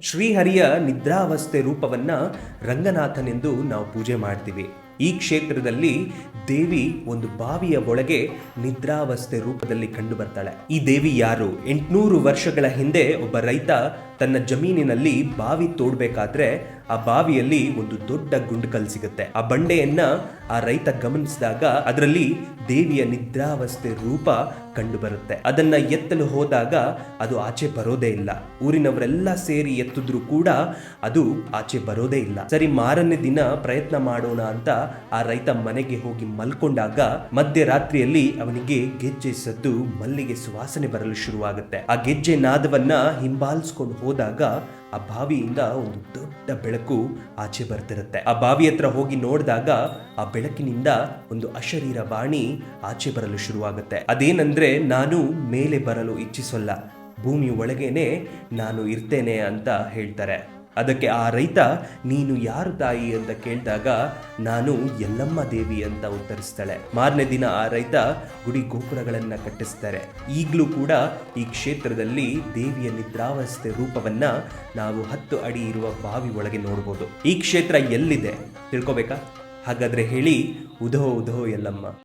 ಶ್ರೀಹರಿಯ ನಿದ್ರಾವಸ್ಥೆ ರೂಪವನ್ನ ರಂಗನಾಥನೆಂದು ನಾವು ಪೂಜೆ ಮಾಡ್ತೀವಿ. ಈ ಕ್ಷೇತ್ರದಲ್ಲಿ ದೇವಿ ಒಂದು ಬಾವಿಯ ಒಳಗೆ ನಿದ್ರಾವಸ್ಥೆ ರೂಪದಲ್ಲಿ ಕಂಡು ಬರ್ತಾಳೆ. ಈ ದೇವಿ ಯಾರು? 800 ವರ್ಷಗಳ ಹಿಂದೆ ಒಬ್ಬ ರೈತ ತನ್ನ ಜಮೀನಿನಲ್ಲಿ ಬಾವಿ ತೋಡ್ಬೇಕಾದ್ರೆ ಆ ಬಾವಿಯಲ್ಲಿ ಒಂದು ದೊಡ್ಡ ಗುಂಡುಕಲ್ ಸಿಗುತ್ತೆ. ಆ ಬಂಡೆಯನ್ನ ಆ ರೈತ ಗಮನಿಸಿದಾಗ ಅದರಲ್ಲಿ ದೇವಿಯ ನಿದ್ರಾವಸ್ಥೆ ರೂಪ ಕಂಡು ಬರುತ್ತೆ. ಅದನ್ನ ಎತ್ತಲು ಹೋದಾಗ ಅದು ಆಚೆ ಬರೋದೇ ಇಲ್ಲ. ಊರಿನವರೆಲ್ಲ ಸೇರಿ ಎತ್ತಿದ್ರು ಕೂಡ ಅದು ಆಚೆ ಬರೋದೇ ಇಲ್ಲ. ಸರಿ, ಮಾರನೇ ದಿನ ಪ್ರಯತ್ನ ಮಾಡೋಣ ಅಂತ ಆ ರೈತ ಮನೆಗೆ ಹೋಗಿ ಮಲ್ಕೊಂಡಾಗ ಮಧ್ಯರಾತ್ರಿಯಲ್ಲಿ ಅವನಿಗೆ ಗೆಜ್ಜೆ ಸದ್ದು, ಮಲ್ಲಿಗೆ ಸುವಾಸನೆ ಬರಲು ಶುರುವಾಗುತ್ತೆ. ಆ ಗೆಜ್ಜೆ ನಾದವನ್ನ ಹಿಂಬಾಲಿಸ್ಕೊಂಡು ಹೋದಾಗ ಆ ಬಾವಿಯಿಂದ ಒಂದು ದೊಡ್ಡ ಬೆಳಕು ಆಚೆ ಬರ್ತಿರುತ್ತೆ. ಆ ಬಾವಿ ಹತ್ರ ಹೋಗಿ ನೋಡಿದಾಗ ಆ ಬೆಳಕಿನಿಂದ ಒಂದು ಅಶರೀರ ವಾಣಿ ಆಚೆ ಬರಲು ಶುರುವಾಗುತ್ತೆ. ಅದೇನಂದ್ರೆ, ನಾನು ಮೇಲೆ ಬರಲು ಇಚ್ಛಿಸಲ್ಲ, ಭೂಮಿ ಒಳಗೇನೆ ನಾನು ಇರ್ತೇನೆ ಅಂತ ಹೇಳ್ತಾರೆ. ಅದಕ್ಕೆ ಆ ರೈತ, ನೀನು ಯಾರು ತಾಯಿ ಅಂತ ಕೇಳಿದಾಗ, ನಾನು ಯಲ್ಲಮ್ಮ ದೇವಿ ಅಂತ ಉತ್ತರಿಸ್ತಾಳೆ. ಮಾರನೇ ದಿನ ಆ ರೈತ ಗುಡಿ ಗೋಪುರಗಳನ್ನ ಕಟ್ಟಿಸ್ತಾರೆ. ಈಗಲೂ ಕೂಡ ಈ ಕ್ಷೇತ್ರದಲ್ಲಿ ದೇವಿಯ ನಿದ್ರಾವಸ್ಥೆ ರೂಪವನ್ನ ನಾವು 10 ಅಡಿ ಇರುವ ಬಾವಿ ಒಳಗೆ ನೋಡ್ಬೋದು. ಈ ಕ್ಷೇತ್ರ ಎಲ್ಲಿದೆ ತಿಳ್ಕೊಬೇಕಾ? ಹಾಗಾದ್ರೆ ಹೇಳಿ, ಉಧೋ ಉಧೋ ಯಲ್ಲಮ್ಮ.